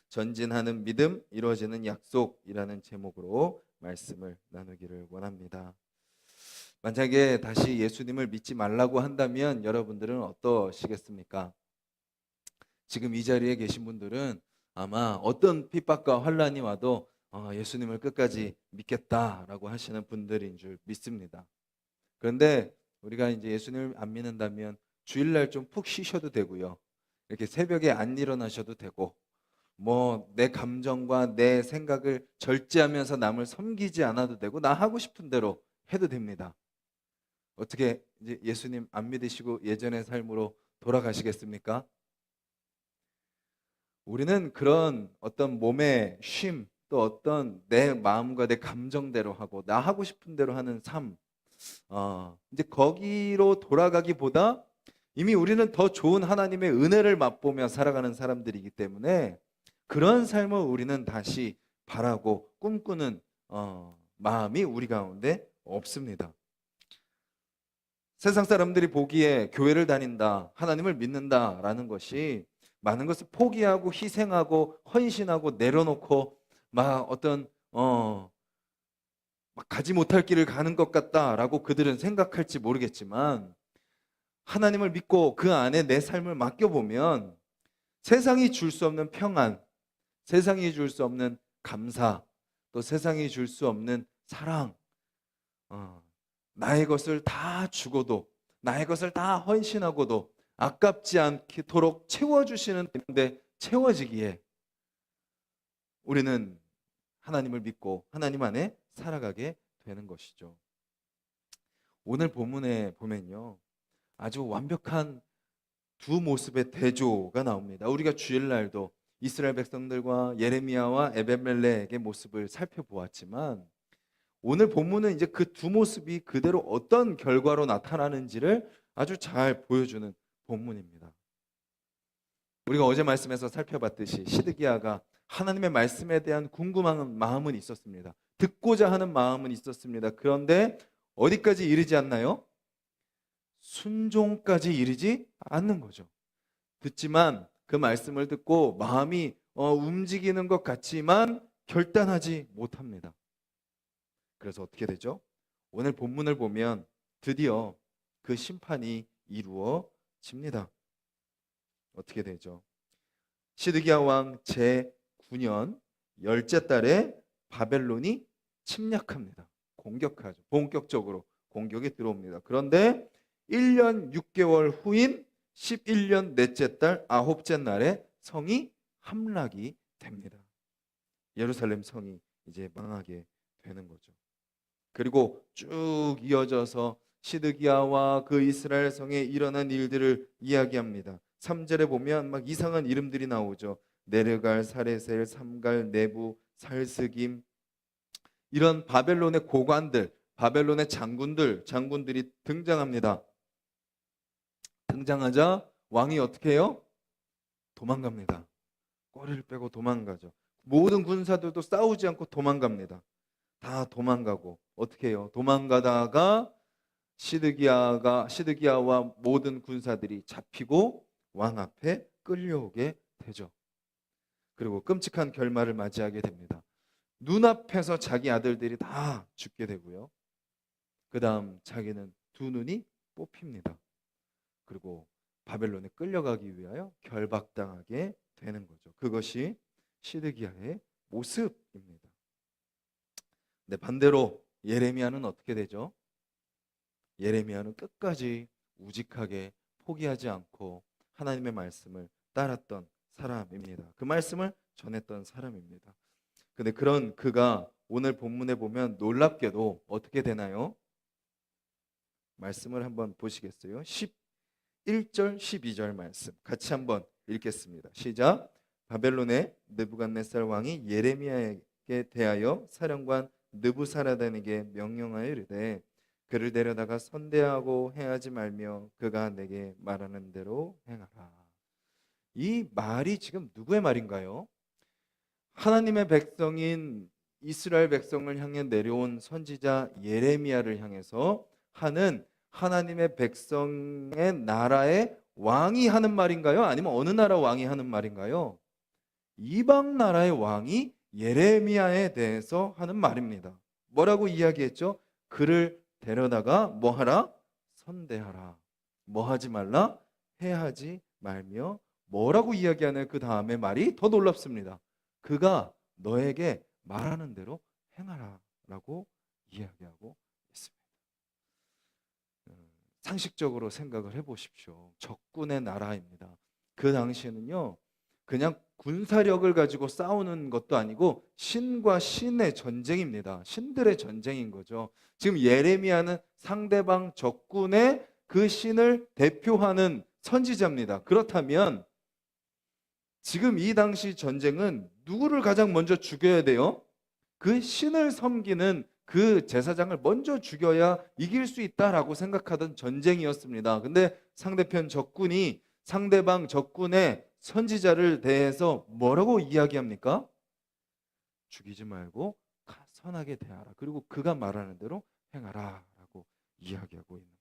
전진하는 믿음, 이루어지는 약속이라는 제목으로 말씀을 나누기를 원합니다. 만약에 다시 예수님을 믿지 말라고 한다면 여러분들은 어떠시겠습니까? 지금 이 자리에 계신 분들은 아마 어떤 핍박과 환난이 와도 예수님을 끝까지 믿겠다라고 하시는 분들인 줄 믿습니다. 그런데 우리가 이제 예수님을 안 믿는다면 주일날 좀 푹 쉬셔도 되고요. 이렇게 새벽에 안 일어나셔도 되고, 뭐 내 감정과 내 생각을 절제하면서 남을 섬기지 않아도 되고, 나 하고 싶은 대로 해도 됩니다. 어떻게 이제 예수님 안 믿으시고 예전의 삶으로 돌아가시겠습니까? 우리는 그런 어떤 몸의 쉼, 또 어떤 내 마음과 내 감정대로 하고 나 하고 싶은 대로 하는 삶, 이제 거기로 돌아가기보다 이미 우리는 더 좋은 하나님의 은혜를 맛보며 살아가는 사람들이기 때문에 그런 삶을 우리는 다시 바라고 꿈꾸는 마음이 우리 가운데 없습니다. 세상 사람들이 보기에 교회를 다닌다, 하나님을 믿는다라는 것이 많은 것을 포기하고 희생하고 헌신하고 내려놓고 막 어떤 막 가지 못할 길을 가는 것 같다라고 그들은 생각할지 모르겠지만, 하나님을 믿고 그 안에 내 삶을 맡겨보면 세상이 줄 수 없는 평안, 세상이 줄 수 없는 감사, 또 세상이 줄 수 없는 사랑, 나의 것을 다 주고도, 나의 것을 다 헌신하고도 아깝지 않도록 채워주시는 데 채워지기에 우리는 하나님을 믿고 하나님 안에 살아가게 되는 것이죠. 오늘 본문에 보면요, 아주 완벽한 두 모습의 대조가 나옵니다. 우리가 주일날도 이스라엘 백성들과 예레미야와 에벤멜렉의 모습을 살펴보았지만, 오늘 본문은 이제 그 두 모습이 그대로 어떤 결과로 나타나는지를 아주 잘 보여주는 본문입니다. 우리가 어제 말씀에서 살펴봤듯이 시드기야가 하나님의 말씀에 대한 궁금한 마음은 있었습니다. 듣고자 하는 마음은 있었습니다. 그런데 어디까지 이르지 않나요? 순종까지 이르지 않는 거죠. 듣지만 그 말씀을 듣고 마음이 움직이는 것 같지만 결단하지 못합니다. 그래서 어떻게 되죠? 오늘 본문을 보면 드디어 그 심판이 이루어집니다. 어떻게 되죠? 시드기야 왕 제9년 열째 달에 바벨론이 침략합니다. 공격하죠. 본격적으로 공격이 들어옵니다. 그런데 1년 6개월 후인 11년 넷째 달 아홉째 날에 성이 함락이 됩니다. 예루살렘 성이 이제 망하게 되는 거죠. 그리고 쭉 이어져서 시드기야와 그 이스라엘 성에 일어난 일들을 이야기합니다. 3절에 보면 막 이상한 이름들이 나오죠. 네르갈, 사레셀, 삼갈, 네부, 살스김, 이런 바벨론의 고관들, 바벨론의 장군들이 등장합니다. 등장하자 왕이 어떻게 해요? 도망갑니다. 꼬리를 빼고 도망가죠. 모든 군사들도 싸우지 않고 도망갑니다. 다 도망가고 어떻게 해요? 도망가다가 시드기야와 모든 군사들이 잡히고 왕 앞에 끌려오게 되죠. 그리고 끔찍한 결말을 맞이하게 됩니다. 눈앞에서 자기 아들들이 다 죽게 되고요. 그 다음 자기는 두 눈이 뽑힙니다. 그리고 바벨론에 끌려가기 위하여 결박당하게 되는 거죠. 그것이 시드기야의 모습입니다. 근데 반대로 예레미야는 어떻게 되죠? 예레미야는 끝까지 우직하게 포기하지 않고 하나님의 말씀을 따랐던 사람입니다. 그 말씀을 전했던 사람입니다. 근데 그런 그가 오늘 본문에 보면 놀랍게도 어떻게 되나요? 말씀을 한번 보시겠어요? 11절 12절 말씀 같이 한번 읽겠습니다. 시작. 바벨론의 느부갓네살 왕이 예레미야에게 대하여 사령관 느부사라단에게 명령하여 이르되 그를 데려다가 선대하고 해하지 말며 그가 내게 말하는 대로 행하라. 이 말이 지금 누구의 말인가요? 하나님의 백성인 이스라엘 백성을 향해 내려온 선지자 예레미야를 향해서 하는 하나님의 백성의 나라의 왕이 하는 말인가요? 아니면 어느 나라 왕이 하는 말인가요? 이방 나라의 왕이 예레미야에 대해서 하는 말입니다. 뭐라고 이야기했죠? 그를 데려다가 뭐하라? 선대하라. 뭐 하지 말라? 해하지 말며. 뭐라고 이야기하는 그 다음에 말이 더 놀랍습니다. 그가 너에게 말하는 대로 행하라 라고 이야기하고 있습니다. 상식적으로 생각을 해보십시오. 적군의 나라입니다. 그 당시에는요, 그냥 군사력을 가지고 싸우는 것도 아니고 신과 신의 전쟁입니다. 신들의 전쟁인 거죠. 지금 예레미야는 상대방 적군의 그 신을 대표하는 선지자입니다. 그렇다면 지금 이 당시 전쟁은 누구를 가장 먼저 죽여야 돼요? 그 신을 섬기는 그 제사장을 먼저 죽여야 이길 수 있다라고 생각하던 전쟁이었습니다. 근데 상대편 적군이 상대방 적군의 선지자를 대해서 뭐라고 이야기합니까? 죽이지 말고 선하게 대하라. 그리고 그가 말하는 대로 행하라 라고 이야기하고 있는 겁니다.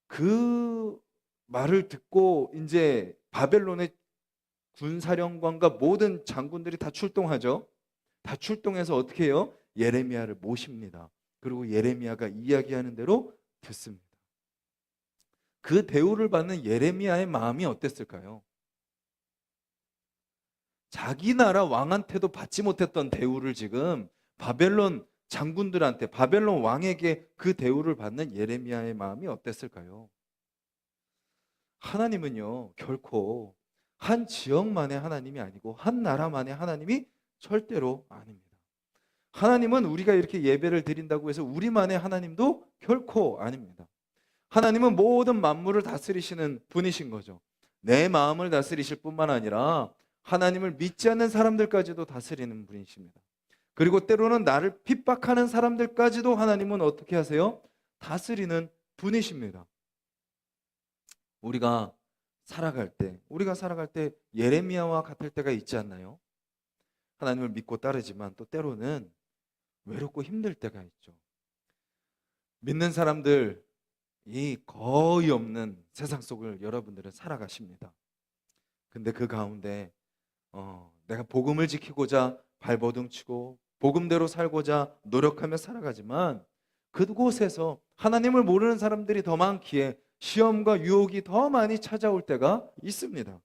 그 말을 듣고 이제 바벨론의 군사령관과 모든 장군들이 다 출동하죠. 다 출동해서 어떻게 해요? 예레미야를 모십니다. 그리고 예레미야가 이야기하는 대로 듣습니다. 그 대우를 받는 예레미야의 마음이 어땠을까요? 자기 나라 왕한테도 받지 못했던 대우를 지금 바벨론 장군들한테, 바벨론 왕에게 그 대우를 받는 예레미야의 마음이 어땠을까요? 하나님은요, 결코 한 지역만의 하나님이 아니고 한 나라만의 하나님이 절대로 아닙니다. 하나님은 우리가 이렇게 예배를 드린다고 해서 우리만의 하나님도 결코 아닙니다. 하나님은 모든 만물을 다스리시는 분이신 거죠. 내 마음을 다스리실 뿐만 아니라 하나님을 믿지 않는 사람들까지도 다스리는 분이십니다. 그리고 때로는 나를 핍박하는 사람들까지도 하나님은 어떻게 하세요? 다스리는 분이십니다. 우리가 살아갈 때 예레미야와 같을 때가 있지 않나요? 하나님을 믿고 따르지만 또 때로는 외롭고 힘들 때가 있죠. 믿는 사람들이 거의 없는 세상 속을 여러분들은 살아가십니다. 근데 그 가운데 내가 복음을 지키고자 발버둥 치고 복음대로 살고자 노력하며 살아가지만 그곳에서 하나님을 모르는 사람들이 더 많기에 시험과 유혹이 더 많이 찾아올 때가 있습니다.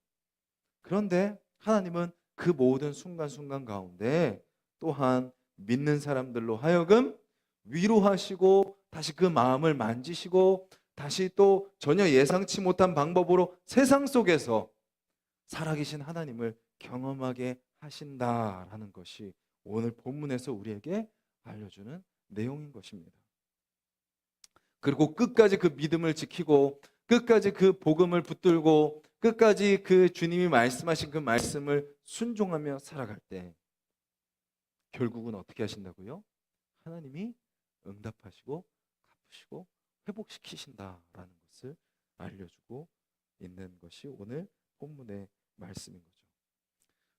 그런데 하나님은 그 모든 순간순간 가운데 또한 믿는 사람들로 하여금 위로하시고 다시 그 마음을 만지시고 다시 또 전혀 예상치 못한 방법으로 세상 속에서 살아계신 하나님을 경험하게 하신다라는 것이 오늘 본문에서 우리에게 알려주는 내용인 것입니다. 그리고 끝까지 그 믿음을 지키고 끝까지 그 복음을 붙들고 끝까지 그 주님이 말씀하신 그 말씀을 순종하며 살아갈 때 결국은 어떻게 하신다고요? 하나님이 응답하시고 갚으시고 회복시키신다라는 것을 알려주고 있는 것이 오늘 본문의 말씀인 거죠.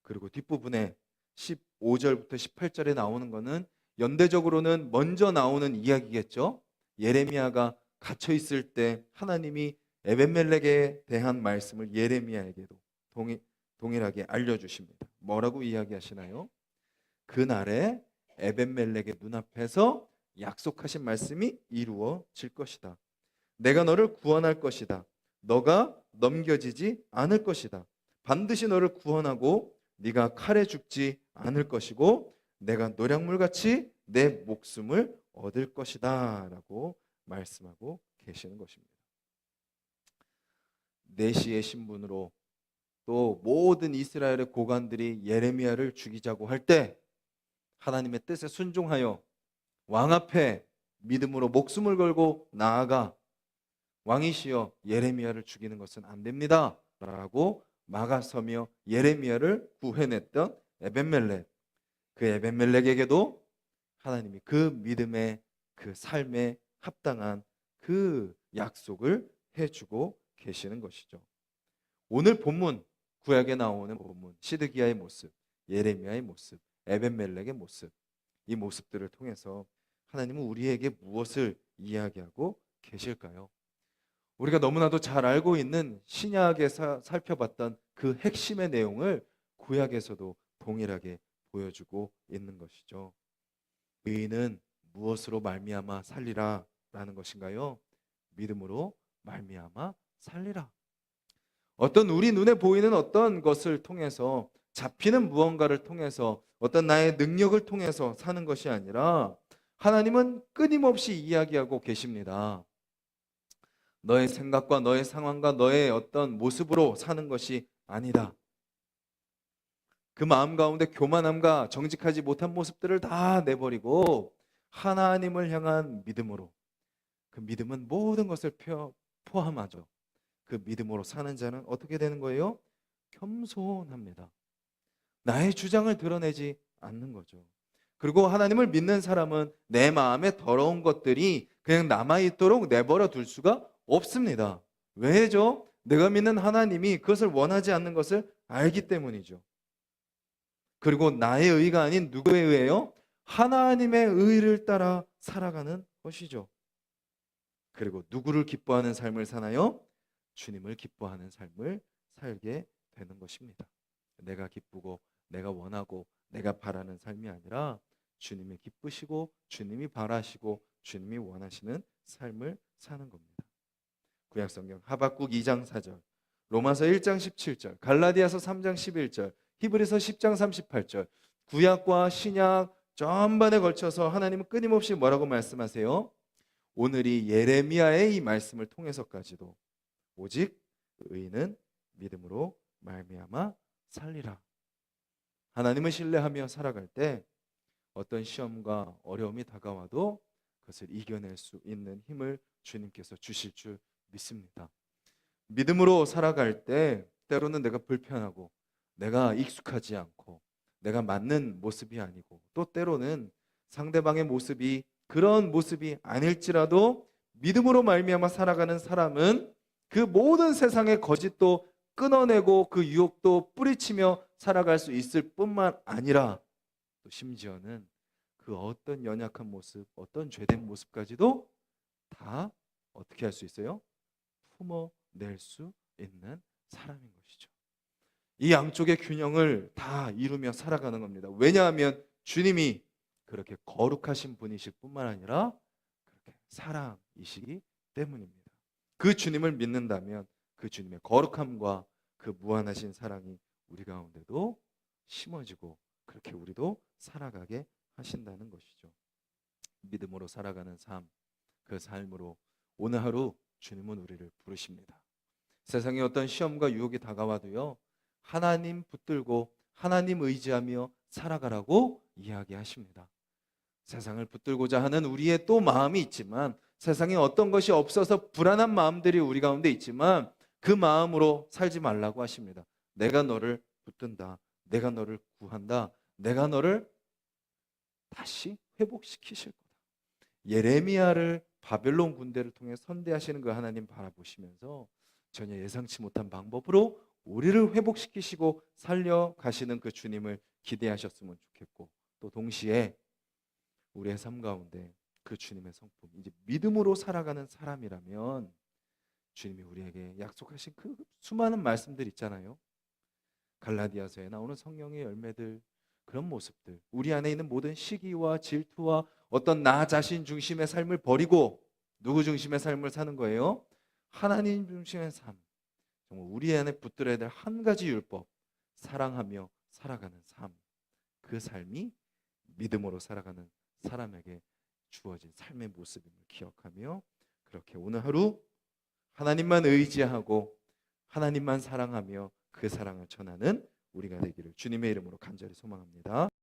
그리고 뒷부분에 15절부터 18절에 나오는 것은 연대적으로는 먼저 나오는 이야기겠죠. 예레미야가 갇혀 있을 때 하나님이 에벤멜렉에 대한 말씀을 예레미야에게도 동일하게 알려주십니다. 뭐라고 이야기하시나요? 그날에 에벤멜렉의 눈앞에서 약속하신 말씀이 이루어질 것이다. 내가 너를 구원할 것이다. 너가 넘겨지지 않을 것이다. 반드시 너를 구원하고 네가 칼에 죽지 않을 것이고 내가 노략물같이 내 목숨을 얻을 것이다 라고 말씀하고 계시는 것입니다. 내시의 신분으로 또 모든 이스라엘의 고관들이 예레미야를 죽이자고 할 때 하나님의 뜻에 순종하여 왕 앞에 믿음으로 목숨을 걸고 나아가 왕이시여 예레미야를 죽이는 것은 안 됩니다 라고 막아서며 예레미야를 구해냈던 에벤멜렉, 그 에벤멜렉에게도 하나님이 그 믿음의 그 삶에 합당한 그 약속을 해주고 계시는 것이죠. 오늘 본문, 구약에 나오는 본문, 시드기야의 모습, 예레미야의 모습, 에벤멜렉의 모습, 이 모습들을 통해서 하나님은 우리에게 무엇을 이야기하고 계실까요? 우리가 너무나도 잘 알고 있는 신약에서 살펴봤던 그 핵심의 내용을 구약에서도 동일하게 보여주고 있는 것이죠. 의인은 무엇으로 말미암아 살리라 라는 것인가요? 믿음으로 말미암아 살리라. 어떤 우리 눈에 보이는 어떤 것을 통해서, 잡히는 무언가를 통해서, 어떤 나의 능력을 통해서 사는 것이 아니라 하나님은 끊임없이 이야기하고 계십니다. 너의 생각과 너의 상황과 너의 어떤 모습으로 사는 것이 아니다. 그 마음 가운데 교만함과 정직하지 못한 모습들을 다 내버리고 하나님을 향한 믿음으로, 그 믿음은 모든 것을 포함하죠. 그 믿음으로 사는 자는 어떻게 되는 거예요? 겸손합니다. 나의 주장을 드러내지 않는 거죠. 그리고 하나님을 믿는 사람은 내 마음에 더러운 것들이 그냥 남아있도록 내버려 둘 수가 없습니다. 왜죠? 내가 믿는 하나님이 그것을 원하지 않는 것을 알기 때문이죠. 그리고 나의 의가 아닌 누구의 의예요? 하나님의 의를 따라 살아가는 것이죠. 그리고 누구를 기뻐하는 삶을 사나요? 주님을 기뻐하는 삶을 살게 되는 것입니다. 내가 기쁘고 내가 원하고 내가 바라는 삶이 아니라 주님이 기쁘시고 주님이 바라시고 주님이 원하시는 삶을 사는 겁니다. 구약성경 하박국 2장 4절, 로마서 1장 17절, 갈라디아서 3장 11절, 히브리서 10장 38절, 구약과 신약 전반에 걸쳐서 하나님은 끊임없이 뭐라고 말씀하세요? 오늘이 예레미야의 이 말씀을 통해서까지도 오직 의인은 믿음으로 말미암아 살리라. 하나님을 신뢰하며 살아갈 때 어떤 시험과 어려움이 다가와도 그것을 이겨낼 수 있는 힘을 주님께서 주실 줄 믿습니다. 믿음으로 살아갈 때 때로는 내가 불편하고 내가 익숙하지 않고 내가 맞는 모습이 아니고 또 때로는 상대방의 모습이 그런 모습이 아닐지라도 믿음으로 말미암아 살아가는 사람은 그 모든 세상의 거짓도 끊어내고 그 유혹도 뿌리치며 살아갈 수 있을 뿐만 아니라 또 심지어는 그 어떤 연약한 모습, 어떤 죄된 모습까지도 다 어떻게 할 수 있어요? 품어낼 수 있는 사람인 것이죠. 이 양쪽의 균형을 다 이루며 살아가는 겁니다. 왜냐하면 주님이 그렇게 거룩하신 분이실 뿐만 아니라 그렇게 사랑이시기 때문입니다. 그 주님을 믿는다면 그 주님의 거룩함과 그 무한하신 사랑이 우리 가운데도 심어지고 그렇게 우리도 살아가게 하신다는 것이죠. 믿음으로 살아가는 삶, 그 삶으로 오늘 하루 주님은 우리를 부르십니다. 세상에 어떤 시험과 유혹이 다가와도요, 하나님 붙들고 하나님 의지하며 살아가라고 이야기하십니다. 세상을 붙들고자 하는 우리의 또 마음이 있지만, 세상에 어떤 것이 없어서 불안한 마음들이 우리 가운데 있지만 그 마음으로 살지 말라고 하십니다. 내가 너를 붙든다. 내가 너를 구한다. 내가 너를 다시 회복시키실 거다. 예레미야를 바벨론 군대를 통해 선대하시는 그 하나님 바라보시면서 전혀 예상치 못한 방법으로 우리를 회복시키시고 살려가시는 그 주님을 기대하셨으면 좋겠고, 또 동시에 우리의 삶 가운데 그 주님의 성품, 이제 믿음으로 살아가는 사람이라면 주님이 우리에게 약속하신 그 수많은 말씀들 있잖아요. 갈라디아서에 나오는 성령의 열매들, 그런 모습들, 우리 안에 있는 모든 시기와 질투와 어떤 나 자신 중심의 삶을 버리고 누구 중심의 삶을 사는 거예요? 하나님 중심의 삶. 정말 우리 안에 붙들어야 될 한 가지 율법, 사랑하며 살아가는 삶. 그 삶이 믿음으로 살아가는 사람에게 주어진 삶의 모습임을 기억하며 그렇게 오늘 하루 하나님만 의지하고 하나님만 사랑하며 그 사랑을 전하는 우리가 되기를 주님의 이름으로 간절히 소망합니다.